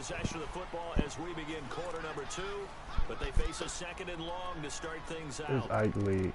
possession of the football as we begin quarter number 2, but they face a 2nd and long to start things out. It's ugly.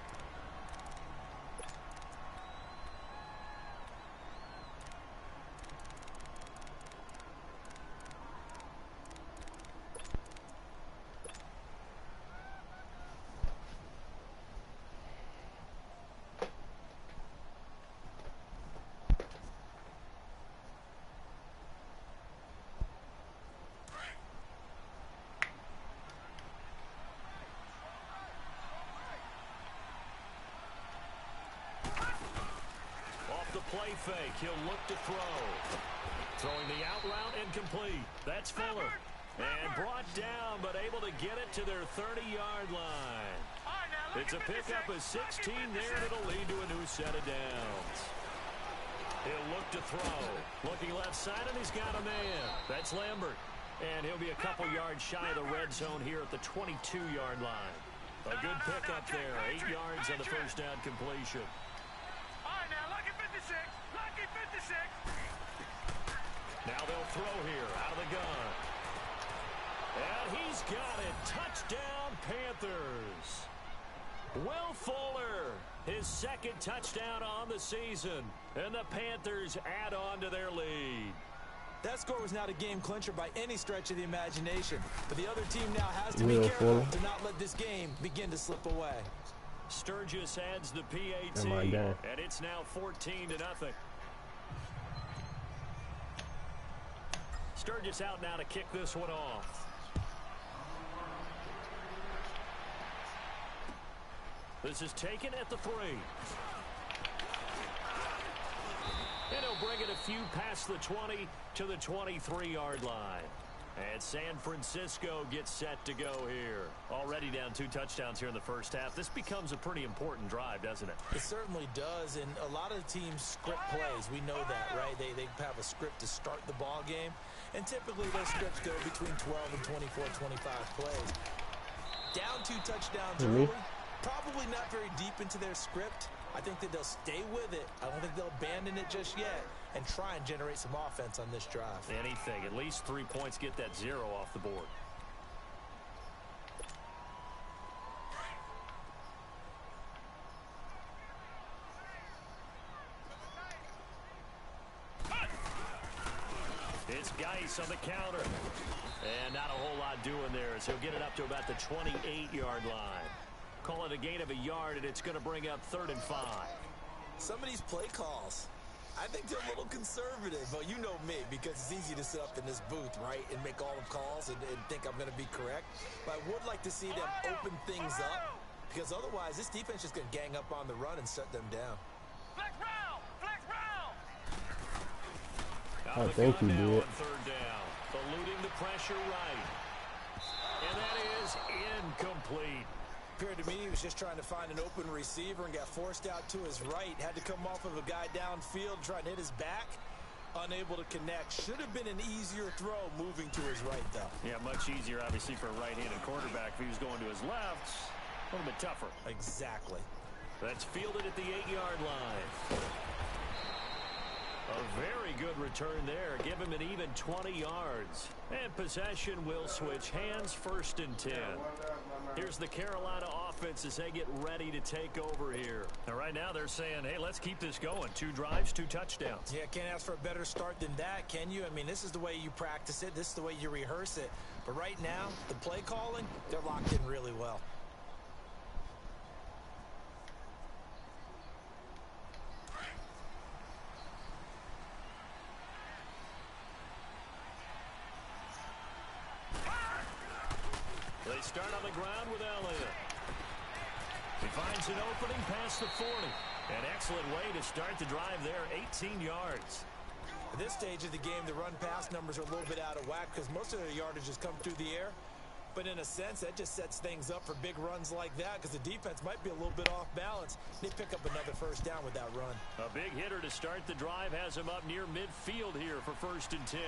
Play fake. He'll look to throw. Throwing the out route incomplete. That's Fuller. And brought down, but able to get it to their 30-yard line. It's a pickup of 16 there, and it'll lead to a new set of downs. He'll look to throw. Looking left side, and he's got a man. That's Lambert. And he'll be a couple yards shy of the red zone here at the 22-yard line. A good pickup there. 8 yards on the first down completion. Now they'll throw here out of the gun. And he's got it. Touchdown, Panthers. Will Fuller, his 2nd touchdown on the season. And the Panthers add on to their lead. That score was not a game clincher by any stretch of the imagination. But the other team now has to be careful to not let this game begin to slip away. Sturgis adds the PAT, and it's now 14-0. Sturgis out now to kick this one off. This is taken at the 3. And he'll bring it a few past the 20 to the 23-yard line. And San Francisco gets set to go here. Already down 2 touchdowns here in the first half. This becomes a pretty important drive, doesn't it? It certainly does, and a lot of the teams script plays. We know that, right? They have a script to start the ball game, and typically those scripts go between 12 and 24, 25 plays. Down 2 touchdowns early, probably not very deep into their script. I think that they'll stay with it. I don't think they'll abandon it just yet and try and generate some offense on this drive. Anything. At least 3 points, get that 0 off the board. It's Geis on the counter. And not a whole lot doing there as he'll get it up to about the 28-yard line. Call it a gain of a yard, and it's going to bring up 3rd and 5. Some of these play calls, I think they're a little conservative. But you know me, because it's easy to sit up in this booth, right, and make all the calls and think I'm going to be correct. But I would like to see them open things up, because otherwise this defense is going to gang up on the run and shut them down. Flex round! Flex round! I think he did. 3rd down. Eluding the pressure right. And that is incomplete. Appeared to me he was just trying to find an open receiver and got forced out to his right. Had to come off of a guy downfield trying to hit his back. Unable to connect. Should have been an easier throw moving to his right, though. Yeah, much easier, obviously, for a right-handed quarterback. If he was going to his left, a little bit tougher. Exactly. That's fielded at the 8-yard line. A very good return there. Give him an even 20 yards. And possession will switch hands, 1st and 10. Here's the Carolina offense as they get ready to take over here. And right now they're saying, hey, let's keep this going. 2 drives, 2 touchdowns. Yeah, can't ask for a better start than that, can you? I mean, this is the way you practice it. This is the way you rehearse it. But right now, the play calling, they're locked in really well. They start on the ground with Elliott. He finds an opening past the 40. An excellent way to start the drive there, 18 yards. At this stage of the game, the run-pass numbers are a little bit out of whack because most of their yardage has come through the air. But in a sense, that just sets things up for big runs like that because the defense might be a little bit off balance. They pick up another 1st down with that run. A big hitter to start the drive has him up near midfield here for 1st and 10.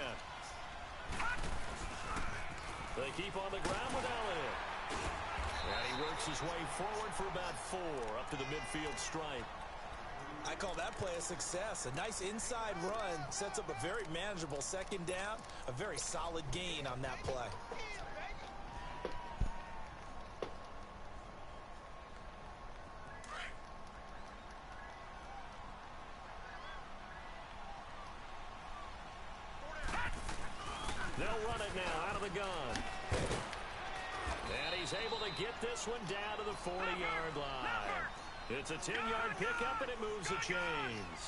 They keep on the ground with Elliott. And he works his way forward for about 4 up to the midfield stripe. I call that play a success. A nice inside run sets up a very manageable second down, a very solid gain on that play. They'll run it now out of the gun. And he's able to get this one down to the 40-yard line. It's a 10-yard pickup, and it moves the chains.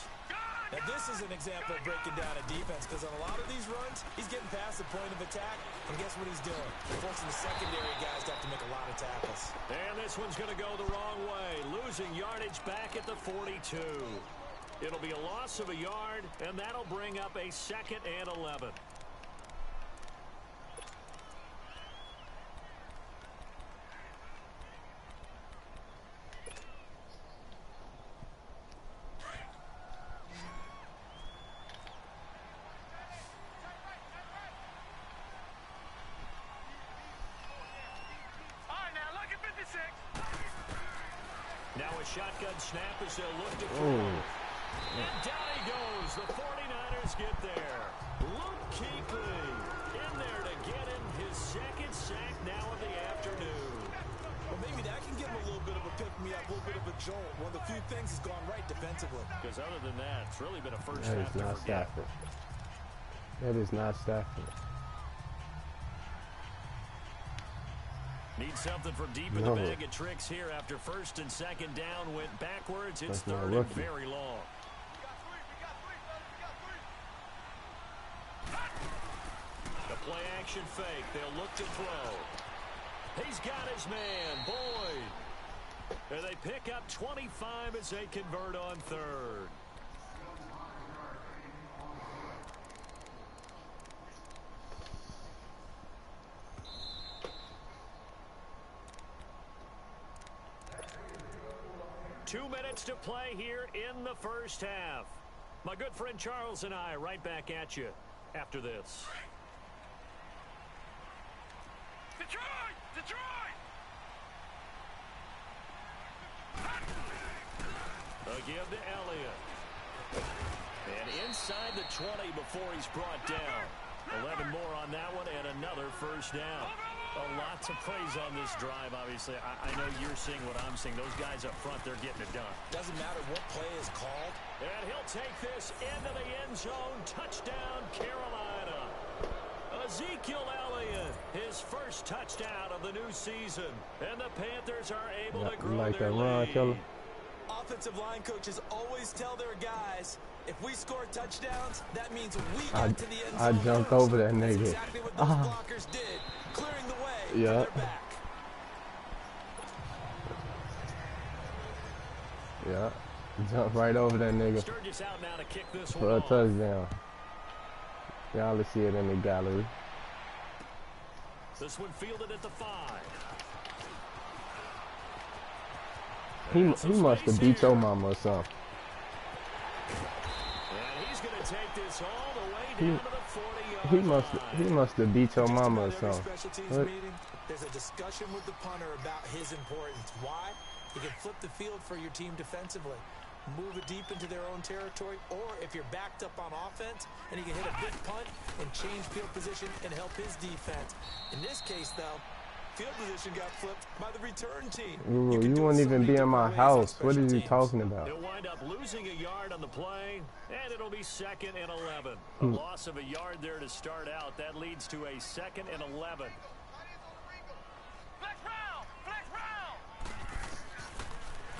Now, this is an example of breaking down a defense, because on a lot of these runs, he's getting past the point of attack, and guess what he's doing? Forcing the secondary guys to have to make a lot of tackles. And this one's going to go the wrong way, losing yardage back at the 42. It'll be a loss of a yard, and that'll bring up a 2nd and 11. Now a shotgun snap as they'll look to throw. And down he goes. The 49ers get there. Luke Kuechly in there to get him his 2nd sack now of the afternoon. Well, maybe that can give him a little bit of a pick-me-up, a little bit of a jolt. One of the few things has gone right defensively. Because other than that, it's really been a first That half is not Stafford. That is not Stafford. Need something from deep in the bag of tricks here after 1st and 2nd down went backwards. It's 3rd and very long. The play action fake. They'll look to throw. He's got his man, Boyd. And they pick up 25 as they convert on 3rd. Two minutes to play here in the first half. My good friend Charles and I right back at you after this. Detroit! Detroit! A give to Elliott. And inside the 20 before he's brought down. 11 more on that one and another first down. A lot to praise on this drive, obviously. I know you're seeing what I'm seeing. Those guys up front, they're getting it done. Doesn't matter what play is called. And he'll take this into the end zone. Touchdown, Carolina. Ezekiel Elliott, his first touchdown of the new season. And the Panthers are able to grow their lead. Offensive line coaches always tell their guys, if we score touchdowns, that means we got to the end zone. I jumped over that nigga. That's exactly what those blockers did, clearing the way for their back. Yeah, jump right over that nigga Sturgis out now to kick this for a touchdown. Y'all will see it in the gallery. This one fielded at the 5. He must have beat your mama or something. And he's going to take this all the way down to the 40-yard line. He must have beat your mama or something. Special teams meeting, there's a discussion with the punter about his importance. Why? He can flip the field for your team defensively, move it deep into their own territory, or if you're backed up on offense, and he can hit a big punt and change field position and help his defense. In this case, though, field position got flipped by the return team. Ooh, you won't even be in my house. What are you talking about? He'll wind up losing a yard on the play, and it'll be 2nd and 11. A loss of a yard there to start out. That leads to a 2nd and 11.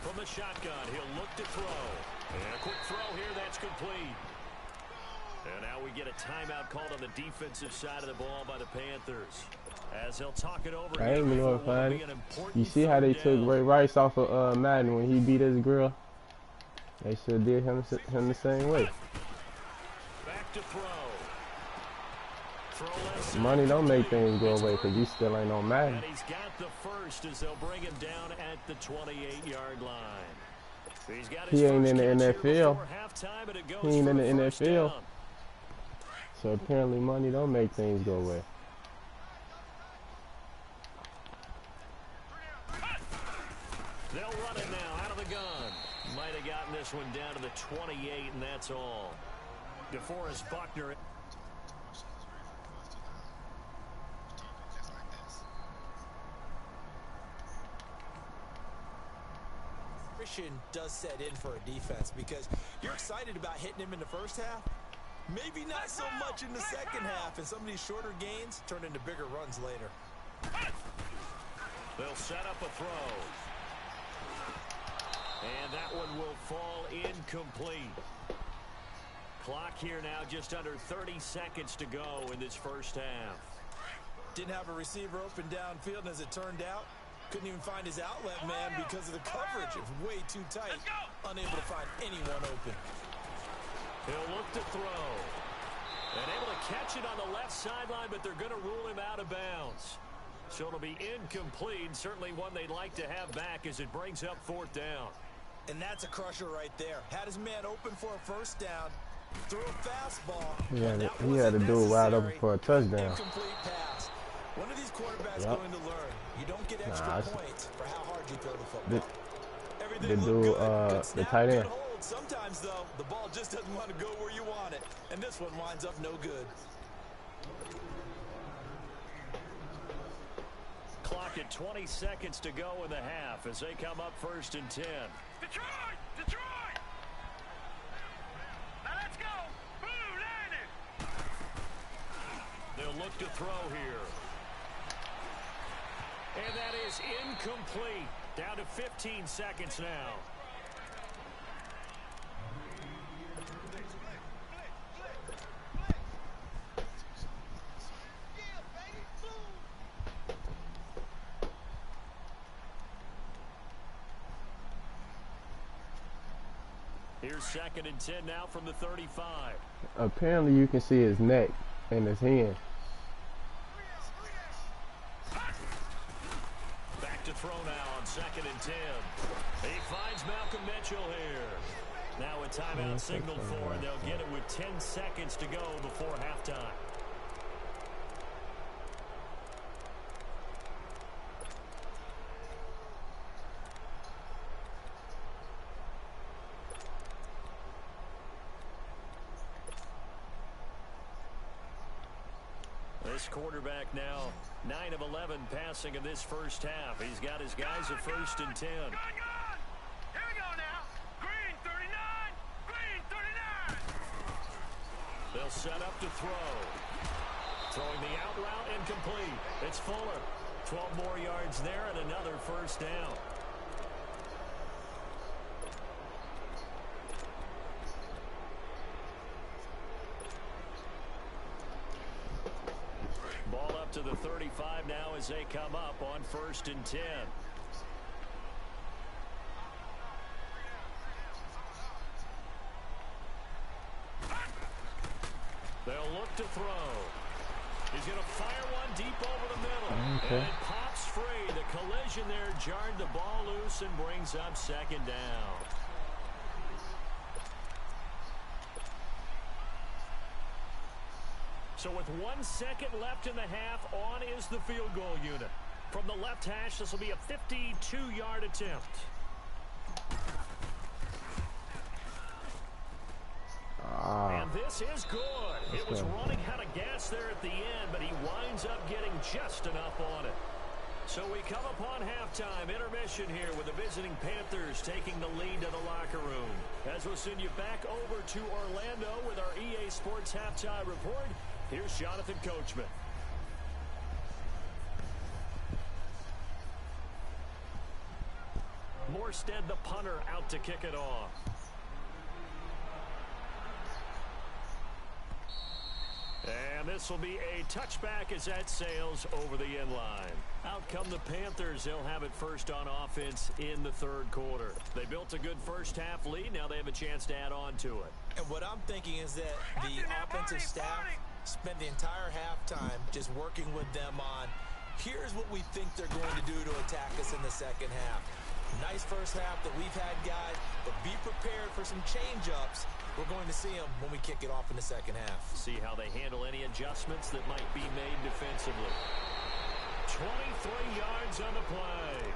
From the shotgun, he'll look to throw. And a quick throw here, that's complete. And now we get a timeout called on the defensive side of the ball by the Panthers. As he'll talk it over. I ain't even know funny. You see how they took Ray Rice off of Madden when he beat his girl? They should have did him the same way. Back to throw. Money don't make things go away because he still ain't on Madden. And he's got the first as they'll bring him down at the 28-yard line. He's got his he ain't in the NFL. He ain't in the NFL. Down. So apparently money don't make things go away. They'll run it now out of the gun. Might have gotten this this one down to the 28, and that's all. DeForest Buckner. Does set in for a defense because you're excited about hitting him in the first half. Maybe not so much in the second half, and some of these shorter gains turn into bigger runs later. They'll set up a throw. And that one will fall incomplete. Clock here now just under 30 seconds to go in this first half. Didn't have a receiver open downfield, and as it turned out, couldn't even find his outlet man because of the coverage. It was way too tight. Unable to find anyone open. He'll look to throw. And able to catch it on the left sideline, but they're going to rule him out of bounds. So it'll be incomplete. Certainly one they'd like to have back as it brings up 4th down. And that's a crusher right there. Had his man open for a first down. Threw a fastball. He had to do it wide open for a touchdown. Incomplete pass. When are these quarterbacks going to learn? You don't get extra points for how hard you throw the football. The tight end. Sometimes, though, the ball just doesn't want to go where you want it. And this one winds up no good. Clock at 20 seconds to go in the half as they come up 1st and 10. Detroit! Detroit! Now let's go! Blue landed! They'll look to throw here. And that is incomplete. Down to 15 seconds now. Here's 2nd and 10 now from the 35. Apparently you can see his neck and his hand. Back to throw now on 2nd and 10. He finds Malcolm Mitchell here. Now a timeout signaled for, and they'll get it with 10 seconds to go before halftime. This quarterback now 9 of 11 passing in this first half. He's got his guys at 1st and 10. Here we go now. Green 39. Green 39. They'll set up to throw. Throwing the out route incomplete. It's Fuller. 12 more yards there and another 1st down. Ball up to the 35 now as they come up on 1st and 10. They'll look to throw. He's going to fire one deep over the middle. Okay. And it pops free. The collision there jarred the ball loose and brings up 2nd down. So with 1 second left in the half, on is the field goal unit. From the left hash, this will be a 52-yard attempt. And this is good. It was running out of gas there at the end, but he winds up getting just enough on it. So we come upon halftime intermission here with the visiting Panthers taking the lead to the locker room. As we'll send you back over to Orlando with our EA Sports Halftime Report, here's Jonathan Coachman. Morstead, the punter, out to kick it off. And this will be a touchback as that sails over the end line. Out come the Panthers. They'll have it first on offense in the 3rd quarter. They built a good first half lead. Now they have a chance to add on to it. And what I'm thinking is that the offensive staff spent the entire halftime just working with them on, here's what we think they're going to do to attack us in the second half. Nice first half that we've had, guys, but be prepared for some change-ups. We're going to see them when we kick it off in the second half. See how they handle any adjustments that might be made defensively. 23 yards on the play.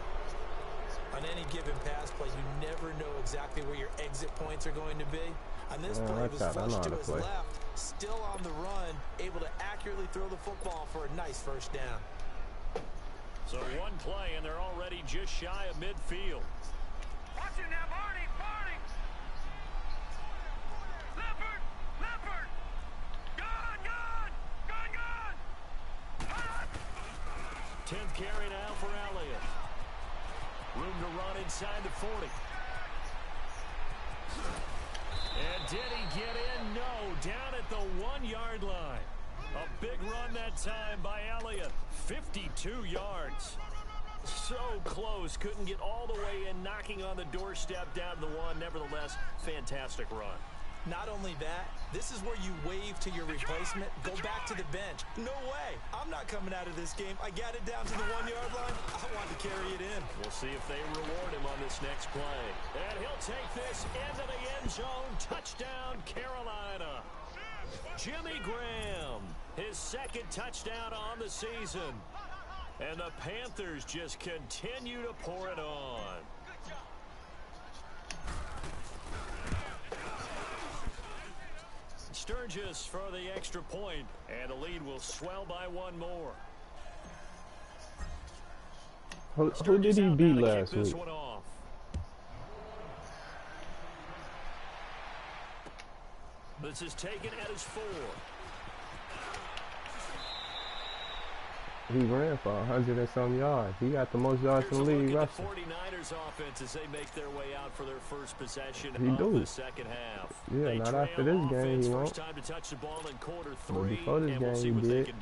On any given pass play, you never know exactly where your exit points are going to be. On this play, it was flushed to his left, still on the run, able to accurately throw the football for a nice first down. So one play, and they're already just shy of midfield. Watch it now, Barney, Barney. Leopard, Leopard. Gone, gone, gone, gone. 10th carry now for Elliott. Room to run inside the 40. And did he get in? No, down at the 1-yard line. A big run that time by Elliott. 52 yards. So close. Couldn't get all the way in, knocking on the doorstep down to the 1. Nevertheless, fantastic run. Not only that, this is where you wave to your replacement, go back to the bench. No way. I'm not coming out of this game. I got it down to the 1-yard line. I want to carry it in. We'll see if they reward him on this next play. And he'll take this into the end zone. Touchdown, Carolina. Jimmy Graham, his second touchdown on the season. And the Panthers just continue to pour it on. Sturgis for the extra point, and the lead will swell by 1 more. Who did he beat last week? This is taken at his 4. He ran for 100 and some yards. He got the most yards in the league rushing. The 49ers offense as they make their way out for their first possession of the second half. Yeah, they not after this game he won't. First time to touch the ball in quarter 3, but before this game he did.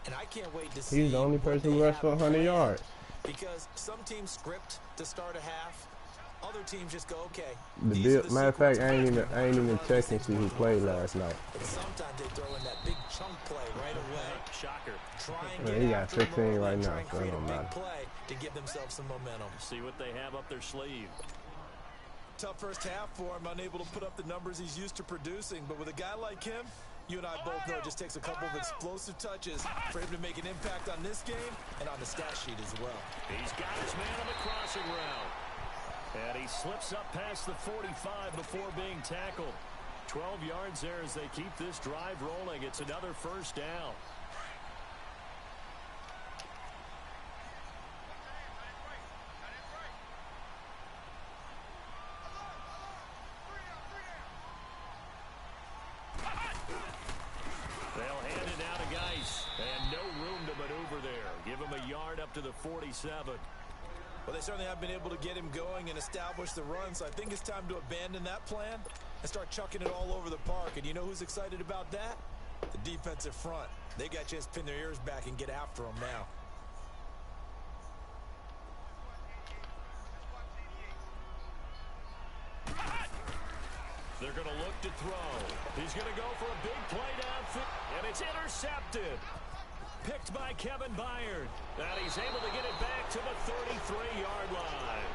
And I can't wait to see. He's the only person who rushed for 100 yards. Because some teams script to start a half. Other teams just go, okay. Matter of fact, I ain't even checking to see who played last night. And sometimes they throw in that big chunk play right away. Shocker. Try and get he got 16 right now, so it don't matter. Play to give themselves some momentum. See what they have up their sleeve. Tough first half for him, unable to put up the numbers he's used to producing. But with a guy like him, you and I both know it just takes a couple of explosive touches for him to make an impact on this game and on the stat sheet as well. He's got his man on the crossing route. And he slips up past the 45 before being tackled. 12 yards there as they keep this drive rolling. It's another first down. They'll hand it now to Geis. And no room to maneuver there. Give him a yard up to the 47. Well, they certainly have been able to get him going and establish the run, so I think it's time to abandon that plan and start chucking it all over the park. And you know who's excited about that? The defensive front. They got a chance to pin their ears back and get after him now. They're going to look to throw. He's going to go for a big play downfield, and it's intercepted. Picked by Kevin Byard. And he's able to get it back to the 33-yard line.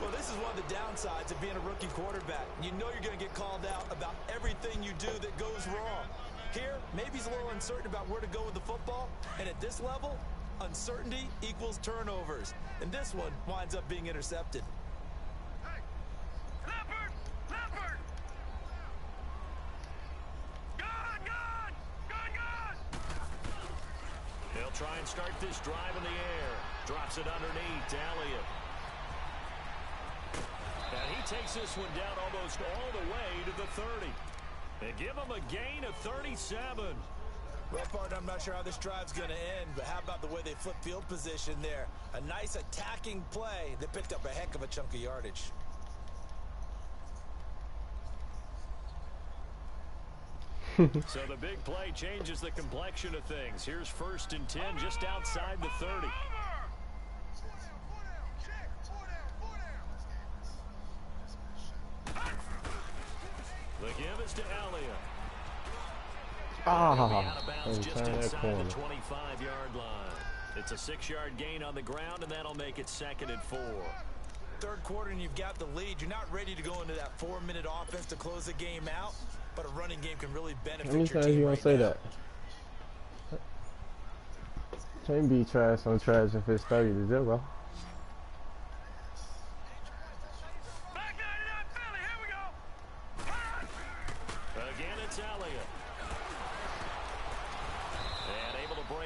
Well, this is one of the downsides of being a rookie quarterback. You know you're going to get called out about everything you do that goes wrong. Here, maybe he's a little uncertain about where to go with the football. And at this level, uncertainty equals turnovers. And this one winds up being intercepted. Hey, Leopard, Leopard. Gone, gone, gone, gone. They'll try and start this drive in the air. Drops it underneath to Elliott. And he takes this one down almost all the way to the 30. They give him a gain of 37. Well, partner, I'm not sure how this drive's going to end, but how about the way they flip field position there? A nice attacking play that picked up a heck of a chunk of yardage. So the big play changes the complexion of things. Here's 1st and 10 just outside the 30. The give is to Elliott. Out of bounds just inside the 25-yard line. It's a 6-yard gain on the ground, and that'll make it 2nd and 4. Third quarter, and you've got the lead. You're not ready to go into that 4-minute offense to close the game out, but a running game can really benefit your team. How many times you gonna say that? Can't be trash on trash if it's 30-0.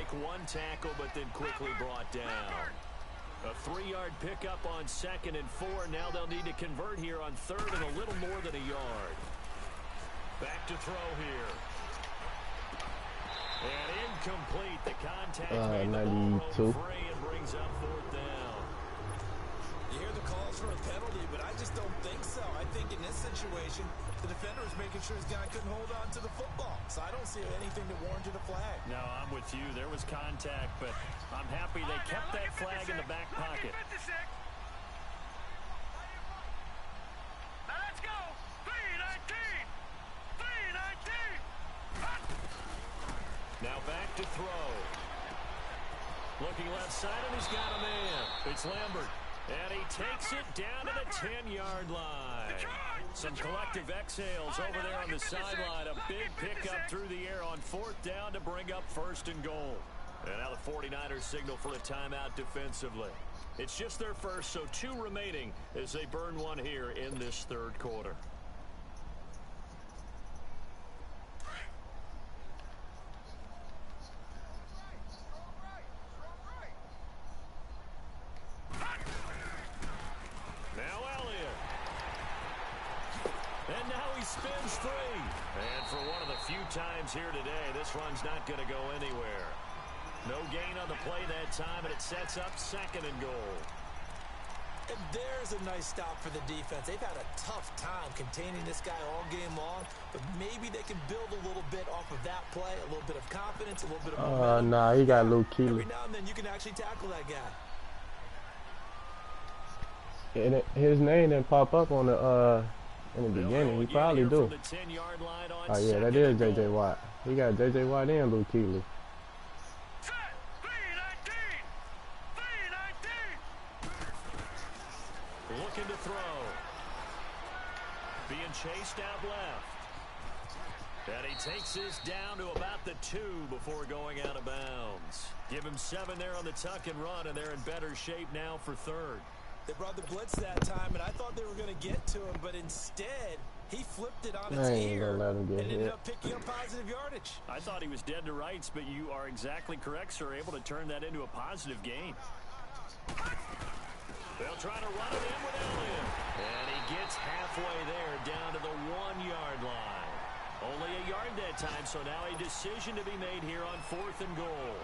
break one tackle, but then quickly brought down. A 3-yard pickup on 2nd and 4. Now they'll need to convert here on 3rd and a little more than a yard. Back to throw here. And incomplete. The contact made the ball roam free and brings up 4th down. You hear the calls for a penalty, but I just don't think so. I think in this situation, the defender is making sure his guy couldn't hold on to the football. So I don't see anything that warranted a flag. No, I'm with you. There was contact, but I'm happy they kept that flag in the back pocket. Now let's go. 3-19. 3-19. Now back to throw. Looking left side, and he's got a man. It's Lambert. And he takes it down to the 10-yard line. Some collective exhales over there on the sideline. A big pickup through the air on 4th down to bring up 1st and goal. And now the 49ers signal for a timeout defensively. It's just their first, so 2 remaining as they burn one here in this 3rd quarter. Spins free. And for one of the few times here today, this run's not going to go anywhere. No gain on the play that time, and it sets up 2nd and goal. And there's a nice stop for the defense. They've had a tough time containing this guy all game long, but maybe they can build a little bit off of that play, a little bit of confidence, a little bit of momentum. Nah, he got Luke Keeley. Every now and then you can actually tackle that guy. And his name didn't pop up on the in the beginning. He probably do. Oh yeah, that is J.J. Watt. He got J.J. Watt and Luke Keeley. Looking to throw. Being chased out left. And he takes this down to about the 2 before going out of bounds. Give him 7 there on the tuck and run, and they're in better shape now for 3rd. They brought the blitz that time, and I thought they were going to get to him, but instead, he flipped it on its ear and ended up picking up positive yardage. I thought he was dead to rights, but you are exactly correct, sir. Able to turn that into a positive gain. They'll try to run it in with Elliott. And he gets halfway there, down to the 1-yard line. Only a yard that time, so now a decision to be made here on 4th and goal.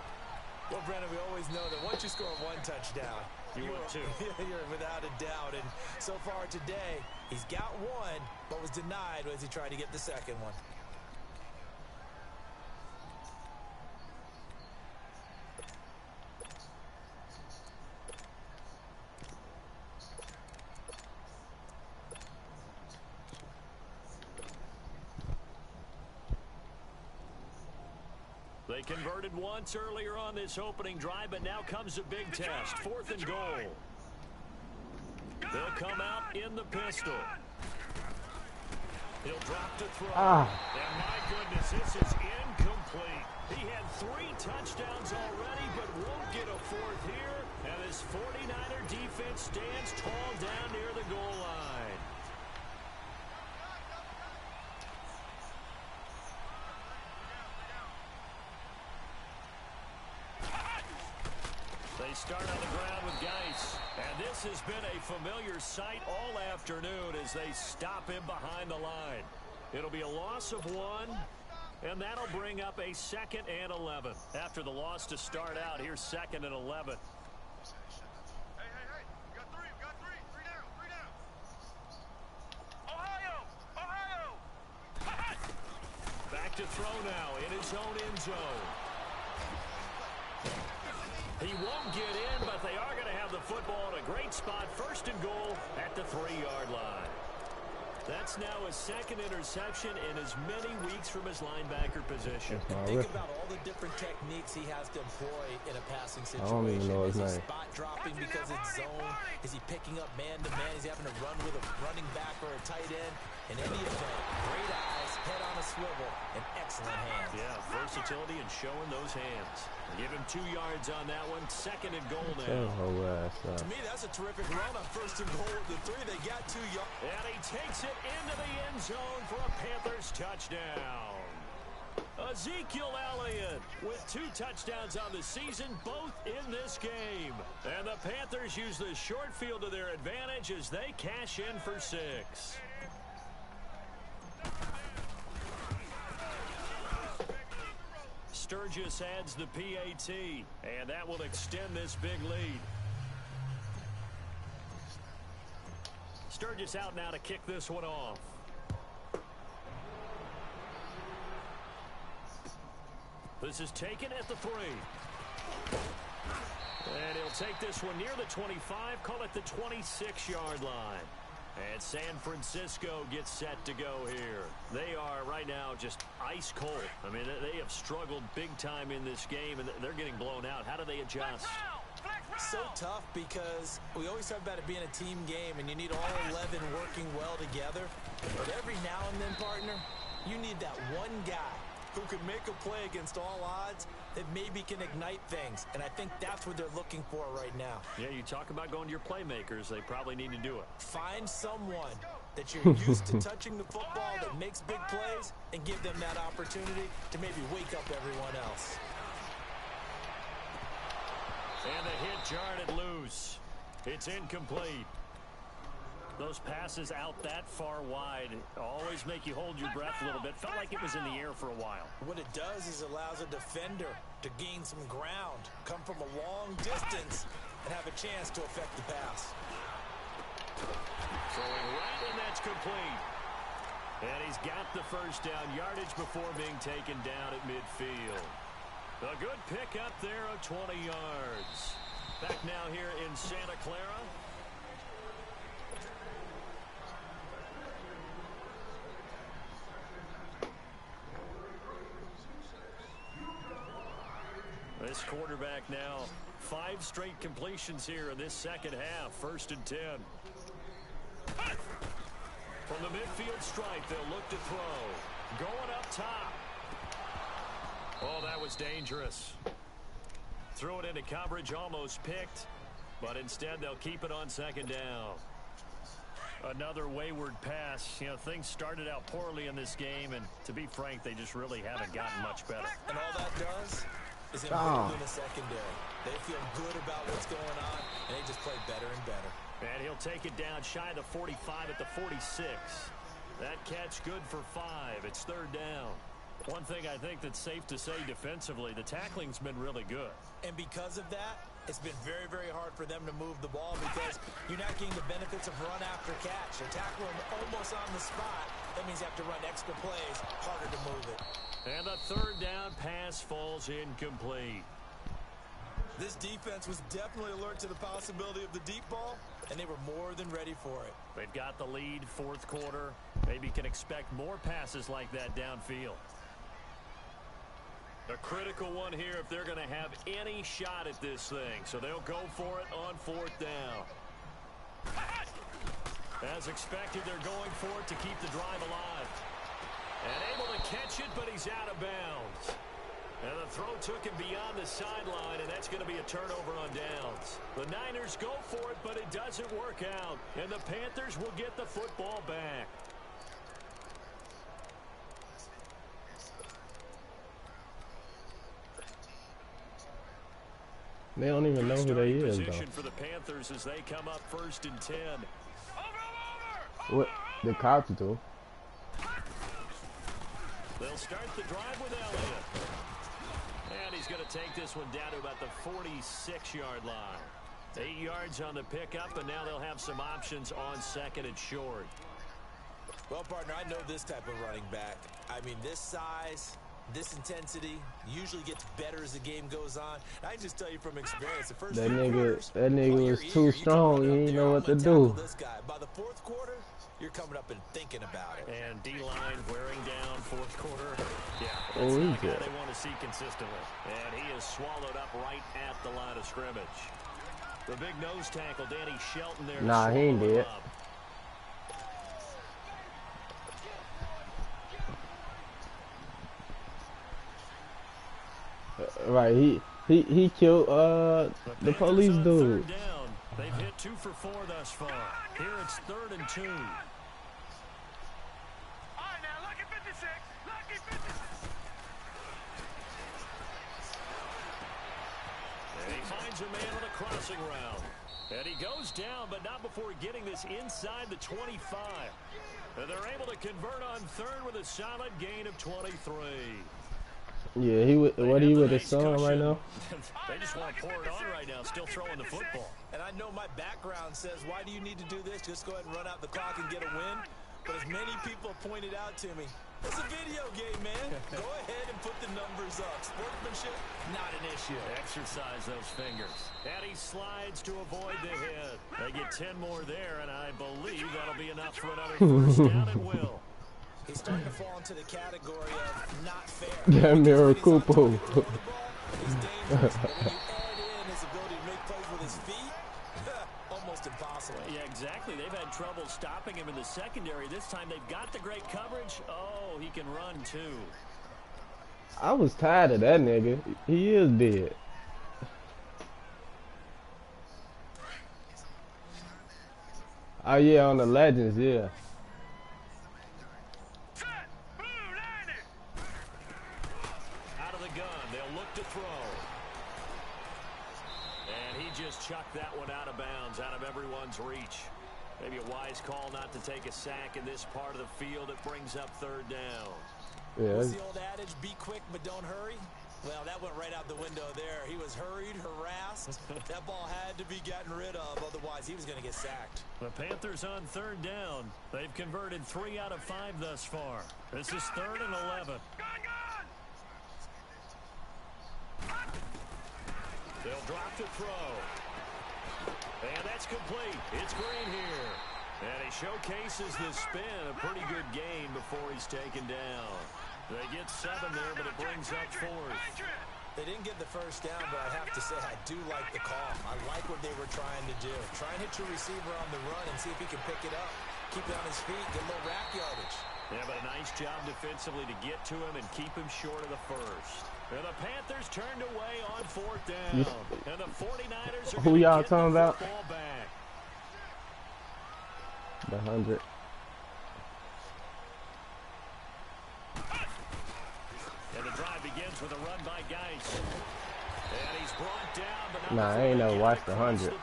Well, Brennan, we always know that once you score 1 touchdown, you want 2. You're without a doubt. And so far today, he's got 1, but was denied as he tried to get the 2nd one. They converted once earlier on this opening drive, but now comes a big test. 4th and goal. They'll come out in the pistol. He'll drop to throw. And my goodness, this is incomplete. He had 3 touchdowns already, but won't get a 4th here. And this 49er defense stands tall down near the goal line. They start on the ground with Geis. And this has been a familiar sight all afternoon as they stop him behind the line. It'll be a loss of 1, and that'll bring up a 2nd and 11. After the loss to start out, here's 2nd and 11. Hey. We got 3. We got 3. 3 down. 3 down. Ohio. Back to throw now in his own end zone. He won't get in, but they are going to have the football in a great spot. 1st and goal at the 3-yard line. That's now his 2nd interception in as many weeks from his linebacker position. Think about all the different techniques he has to employ in a passing situation. I don't even know his name. Is he spot dropping because it's zone? Is he picking up man-to-man? Is he having to run with a running back or a tight end? In any event, great eyes, head on a swivel, and excellent hands. Yeah, versatility and showing those hands. Give him 2 yards on that one. 2nd and goal now. To me, that's a terrific run on 1st and goal at the 3. They got 2 yards. And he takes it into the end zone for a Panthers touchdown. A Ezekiel Elliott with 2 touchdowns on the season, both in this game. And the Panthers use the short field to their advantage as they cash in for 6. Sturgis adds the PAT, and that will extend this big lead. Sturgis out now to kick this one off. This is taken at the 3. And he'll take this one near the 25, call it the 26-yard line. And San Francisco gets set to go here. They are right now just ice cold. I mean, they have struggled big time in this game, and they're getting blown out. How do they adjust? So tough because we always talk about it being a team game, and you need all 11 working well together. But every now and then, partner, you need that one guy who can make a play against all odds that maybe can ignite things. And I think that's what they're looking for right now. Yeah, you talk about going to your playmakers. They probably need to do it. Find someone that you're used to touching the football that makes big plays and give them that opportunity to maybe wake up everyone else. And the hit jarred it loose. It's incomplete. Those passes out that far wide always make you hold your breath a little bit. Felt like it was in the air for a while. What it does is allows a defender to gain some ground, come from a long distance, and have a chance to affect the pass. Throwing right, and that's complete. And he's got the first down yardage before being taken down at midfield. A good pickup there of 20 yards. Back now here in Santa Clara. This quarterback now 5 straight completions here in this second half. 1st and 10. From the midfield stripe, they'll look to throw. Going up top. Oh, that was dangerous. Threw it into coverage, almost picked. But instead, they'll keep it on 2nd down. Another wayward pass. You know, things started out poorly in this game, and to be frank, they just really haven't gotten much better. And all that does is improve in the secondary. They feel good about what's going on, and they just play better and better. And he'll take it down shy of the 45 at the 46. That catch good for 5. It's 3rd down. One thing I think that's safe to say defensively, the tackling's been really good. And because of that, it's been very, very hard for them to move the ball because you're not getting the benefits of run after catch. They're tackling almost on the spot. That means you have to run extra plays, harder to move it. And the 3rd down pass falls incomplete. This defense was definitely alert to the possibility of the deep ball, and they were more than ready for it. They've got the lead, 4th quarter. Maybe can expect more passes like that downfield. A critical one here if they're going to have any shot at this thing. So they'll go for it on 4th down. As expected, they're going for it to keep the drive alive. And able to catch it, but he's out of bounds. And the throw took him beyond the sideline, and that's going to be a turnover on downs. The Niners go for it, but it doesn't work out. And the Panthers will get the football back. They don't even know who they is, though. For the Panthers as they come up 1st and 10. What the cops do? They'll start the drive with Elliott. And he's going to take this one down to about the 46-yard line. 8 yards on the pickup, and now they'll have some options on 2nd and short. Well, partner, I know this type of running back. I mean, this size, this intensity usually gets better as the game goes on. I just tell you from experience, the first that nigga was too strong. He didn't know what to do. This guy. By the 4th quarter, you're coming up and thinking about it. And D-line wearing down 4th quarter. Yeah, that's oh, not a guy they want to see consistently. And he is swallowed up right at the line of scrimmage. The big nose tackle, Danny Shelton there. Nah, he ain't dead. Right, he killed the police dude. They've hit 2 for 4 thus far. Here it's 3rd and 2. All right, now, lucky 56. Lucky 56. finds a man on a crossing route. And he goes down, but not before getting this inside the 25. And they're able to convert on third with a solid gain of 23. Yeah, he what are you with his son right now? They just want to pour it on right now, still throwing the football. And I know my background says, why do you need to do this? Just go ahead and run out the clock and get a win. But as many people pointed out to me, it's a video game, man. Go ahead and put the numbers up. Sportsmanship, not an issue. Exercise those fingers. And he slides to avoid the hit. They get 10 more there, and I believe that'll be enough for another first down at will. He's starting to fall into the category of not fair. That mirror Kupo. He's dangerous, but when you add in his ability to make plays with his feet, almost impossible. Yeah, exactly. They've had trouble stopping him in the secondary. This time they've got the great coverage. Oh, he can run too. I was tired of that nigga. He is dead. Oh yeah, on the Legends, yeah. Out of the gun, they'll look to throw. And he just chucked that one out of bounds, out of everyone's reach. Maybe a wise call not to take a sack in this part of the field. It brings up third down. Yeah. What's the old adage, be quick but don't hurry? Well, that went right out the window there. He was hurried, harassed. That ball had to be gotten rid of, otherwise he was going to get sacked. The Panthers on third down. They've converted 3 out of 5 thus far. This is 3rd and 11. They'll drop to throw. And that's complete. It's Green here. And he showcases the spin. A pretty good game before he's taken down. They get 7 there, but it brings up 4th. They didn't get the first down, but I have to say I do like the call. I like what they were trying to do. Try and hit your receiver on the run and see if he can pick it up. Keep it on his feet, get a little rack yardage. Yeah, but a nice job defensively to get to him and keep him short of the first. And the Panthers turned away on 4th down. And the 49ers are Who y'all get talking the about? football back. The 100. And the drive begins with a run by Geis. And he's brought down, but not Nah, I ain't never watched the 100.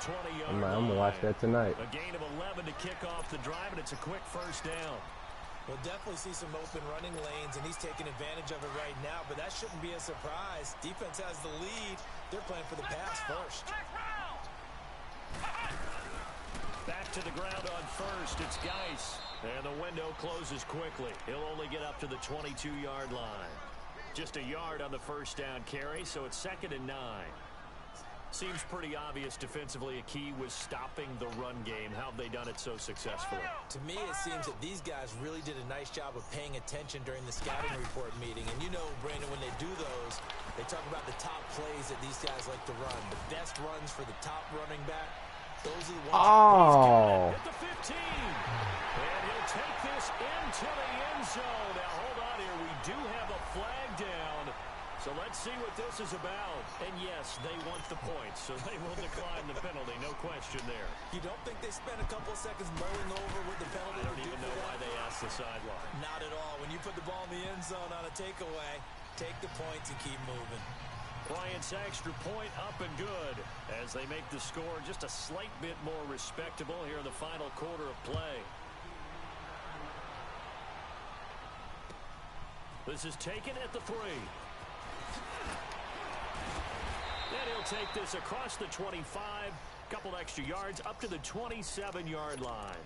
I'm gonna watch that tonight. A gain of 11 to kick off the drive, and it's a quick first down. We'll definitely see some open running lanes, and he's taking advantage of it right now, but that shouldn't be a surprise. Defense has the lead. They're playing for the pass first. Back to the ground on first. It's Geis. And the window closes quickly. He'll only get up to the 22-yard line. Just a yard on the first down carry, so it's 2nd and 9. Seems pretty obvious defensively a key was stopping the run game. How have they done it so successfully? To me, it seems that these guys really did a nice job of paying attention during the scouting report meeting. And you know, Brandon, when they do those, they talk about the top plays that these guys like to run. The best runs for the top running back. Those are the ones. Oh. At the 15. And he'll take this into the end zone. Now, hold on here. We do have a flag down. So let's see what this is about. And yes, they want the points, so they will decline the penalty. No question there. You don't think they spent a couple of seconds mulling over with the penalty? I don't even know why they asked the sideline. Not at all. When you put the ball in the end zone on a takeaway, take the points and keep moving. Bryant's extra point up and good as they make the score just a slight bit more respectable here in the final quarter of play. This is taken at the 3. Then he'll take this across the 25, couple extra yards up to the 27-yard line.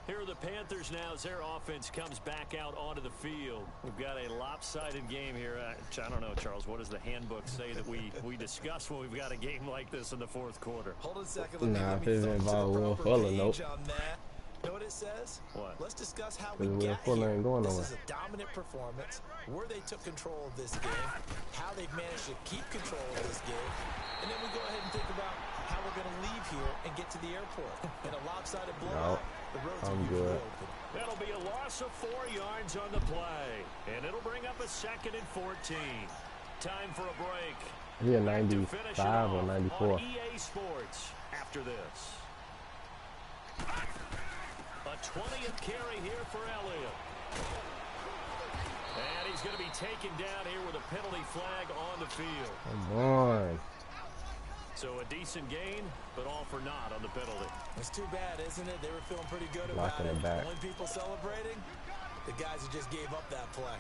Here are the Panthers now as their offense comes back out onto the field. We've got a lopsided game here. I don't know, Charles, what does the handbook say that we discuss when we've got a game like this in the 4th quarter? Hold on a second. Nah, if it's involved Will Fuller, nope. Know what it says? What? Let's discuss how we Will got Fuller here. ain't going This nowhere. is a dominant performance, where they took control of this game, how they've managed to keep control of this game, and then we go ahead and think about how we're going to leave here and get to the airport. In a lopsided blowout, the roads are usually open. That'll be a loss of 4 yards on the play, and it'll bring up a 2nd and 14. Time for a break. Yeah, Back to finish it 95 or off 94. on EA Sports after this. A 20th carry here for Elliott. And he's going to be taken down here with a penalty flag on the field. Come on. So a decent gain, but all for naught on the penalty. It's too bad, isn't it? They were feeling pretty good Lock about in it. the back. Only people celebrating, the guys who just gave up that play.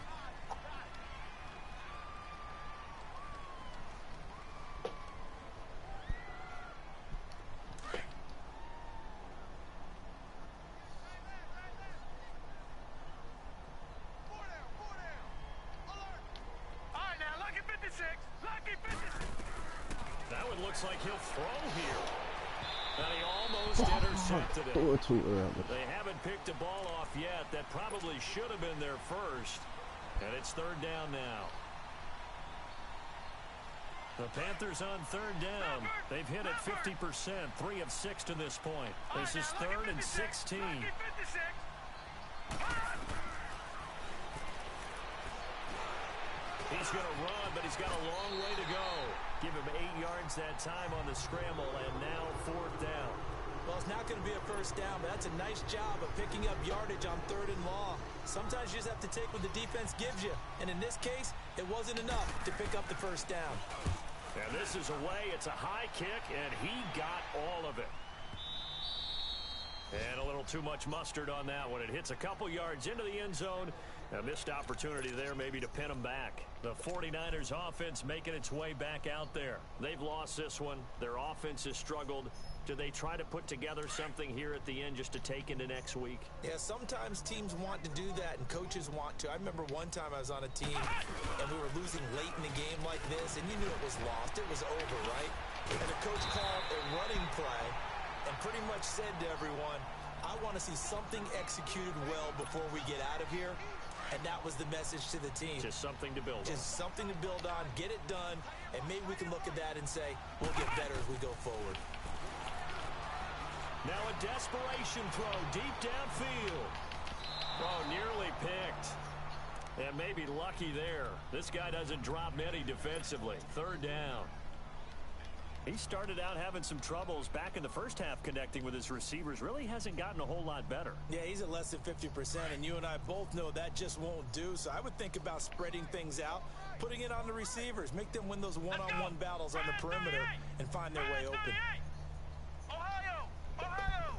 That one looks like he'll throw here. And he almost intercepted it. Threw it too early. They haven't picked a ball off yet. That probably should have been their first. And it's third down now. The Panthers on third down. They've hit it 50%, 3 of 6 to this point. This is 3rd and 16. He's going to run, but he's got a long way to go. Give him 8 yards that time on the scramble, and now 4th down. Well, it's not going to be a first down, but that's a nice job of picking up yardage on 3rd and long. Sometimes you just have to take what the defense gives you, and in this case, it wasn't enough to pick up the first down. And this is away. It's a high kick, and he got all of it. And a little too much mustard on that one. It hits a couple yards into the end zone. A missed opportunity there maybe to pin them back. The 49ers offense making its way back out there. They've lost this one. Their offense has struggled. Do they try to put together something here at the end just to take into next week? Yeah, sometimes teams want to do that and coaches want to. I remember one time I was on a team and we were losing late in a game like this and you knew it was lost. It was over, right? And the coach called a running play and pretty much said to everyone, I want to see something executed well before we get out of here. And that was the message to the team. Just something to build on. Just something to build on, get it done, and maybe we can look at that and say, we'll get better as we go forward. Now a desperation throw deep downfield. Oh, nearly picked. And maybe lucky there. This guy doesn't drop many defensively. 3rd down. He started out having some troubles back in the first half connecting with his receivers. Really hasn't gotten a whole lot better. Yeah, he's at less than 50%, and you and I both know that just won't do. So I would think about spreading things out, putting it on the receivers, make them win those one-on-one battles on the perimeter and find their way open. Ohio! Ohio!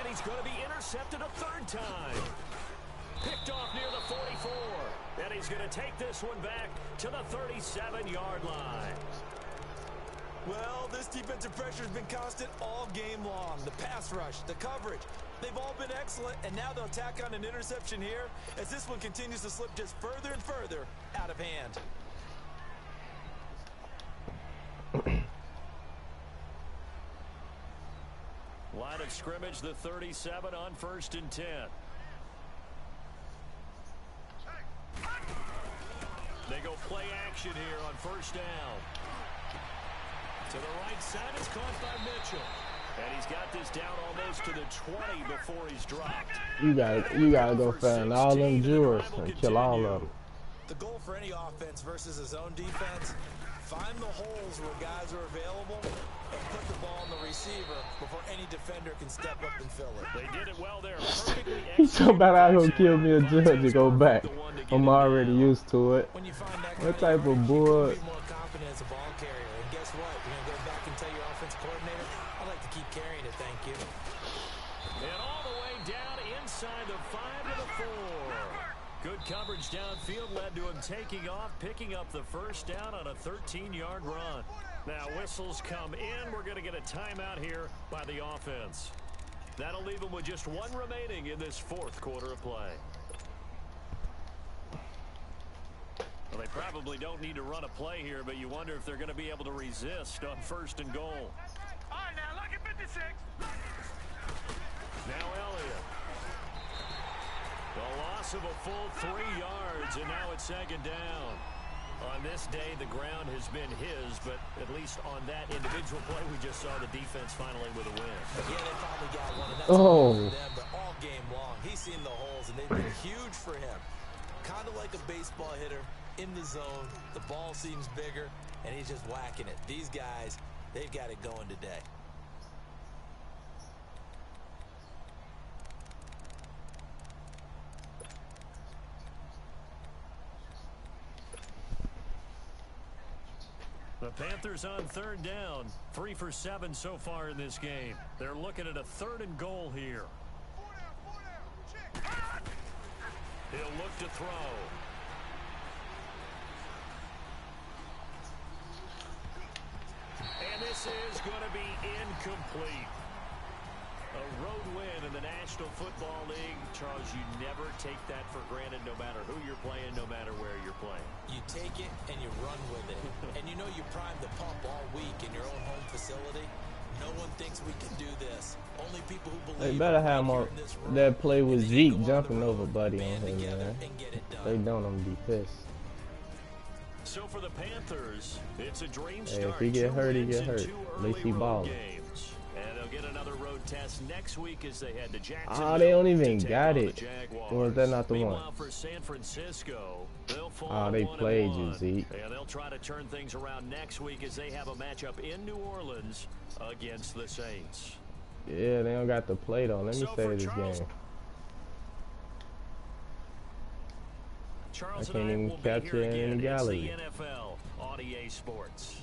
And he's going to be intercepted a 3rd time. Picked off near the 44. And he's going to take this one back to the 37-yard line. Well, this defensive pressure has been constant all game long. The pass rush, the coverage, they've all been excellent, and now they'll tack on an interception here as this one continues to slip just further and further out of hand. Line of scrimmage, the 37 on 1st and 10. They go play action here on 1st down. To the right side, it's caught by Mitchell. And he's got this down almost to the 20 before he's dropped. You gotta go find all them jewels and kill all of them. The goal for any offense versus his own defense, find the holes where guys are available and put the ball on the receiver before any defender can step up and fill it. They did it well there. Perfectly He's so bad out here kill me a judge to go back. I'm already used to it. When you find that What type of bull? be more confident as a ball carrier. And guess what? You're going to go back and tell your offensive coordinator, I'd like to keep carrying it, thank you. And all the way down inside the 5 to the 4. Good coverage downfield led to him taking off, picking up the 1st down on a 13-yard run. Now whistles come in. We're going to get a timeout here by the offense. That'll leave them with just 1 remaining in this 4th quarter of play. Well, they probably don't need to run a play here, but you wonder if they're going to be able to resist on 1st and goal. All right, now, look at 56. Now Elliott. The loss of a full 3 yards, and now it's 2nd down. On this day, the ground has been his, but at least on that individual play, we just saw the defense finally with a win. Yeah, they finally got one, and that's Oh. for them, but all game long, he's seen the holes, and they've been huge for him. Kind of like a baseball hitter in the zone. The ball seems bigger, and he's just whacking it. These guys, they've got it going today. The Panthers on third down. 3 for 7 so far in this game. They're looking at a 3rd and goal here. 4 down. Check. He'll look to throw. And this is going to be incomplete. A road win in the National Football League. Charles, you never take that for granted no matter who you're playing, no matter where you're playing. You take it and you run with it. And you know you primed the pump all week in your own home facility. No one thinks we can do this. Only people who believe. They better have more that play with Zeke jumping over Buddy on him, man. They don't, I'm gonna be pissed. So for the Panthers, it's a dream Hey, start. if he get hurt, he get hurt. At least he balling. And they'll get another road test next week as they head to Jacksonville. Oh, they don't even got it. Or is that not the Meanwhile, one? for San Francisco, they'll fall Oh, they 1-1. played you, Zeke. Yeah, they'll try to turn things around next week as they have a matchup in New Orleans against the Saints. Yeah, they don't got the play though. Let me So say for this Charles, game. Charles I can't and even will be capture here it in again. the gallery. It's the NFL on EA Sports.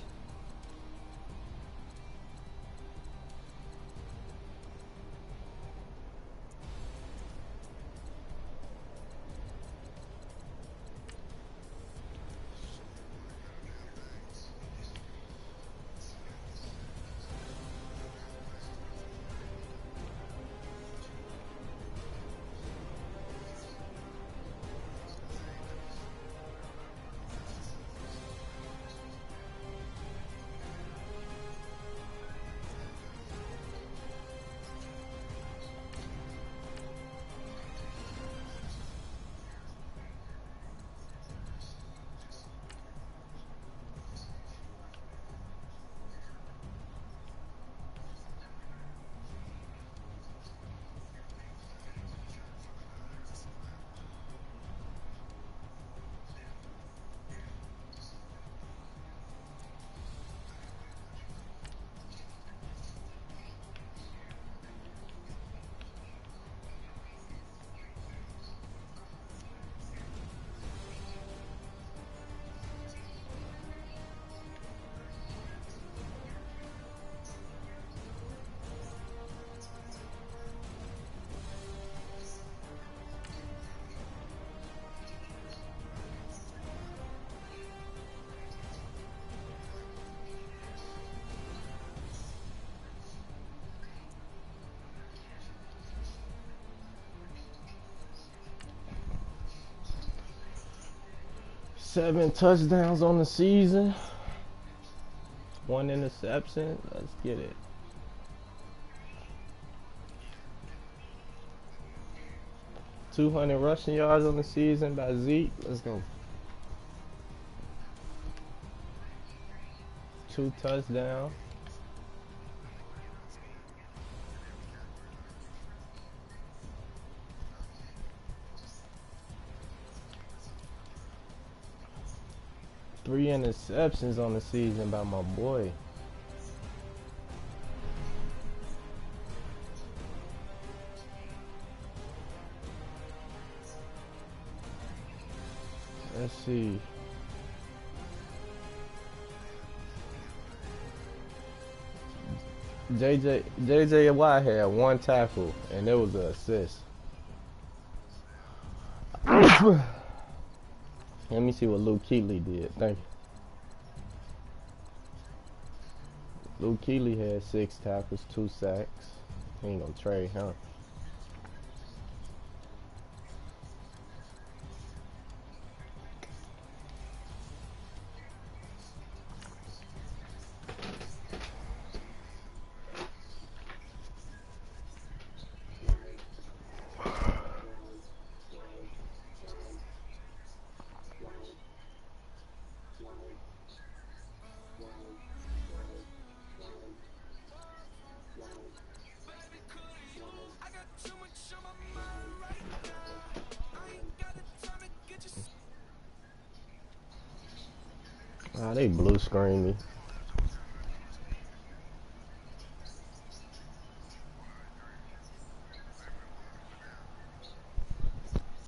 Seven touchdowns on the season. 1 interception. Let's get it. .200 rushing yards on the season by Zeke. Let's go. 2 touchdowns. Three interceptions on the season by my boy. Let's see. JJ Watt had 1 tackle and it was an assist. Let me see what Luke Kuechly did. Thank you. Luke Kuechly had 6 tackles, 2 sacks. He ain't gonna trade, huh? Ah, they blue screen me.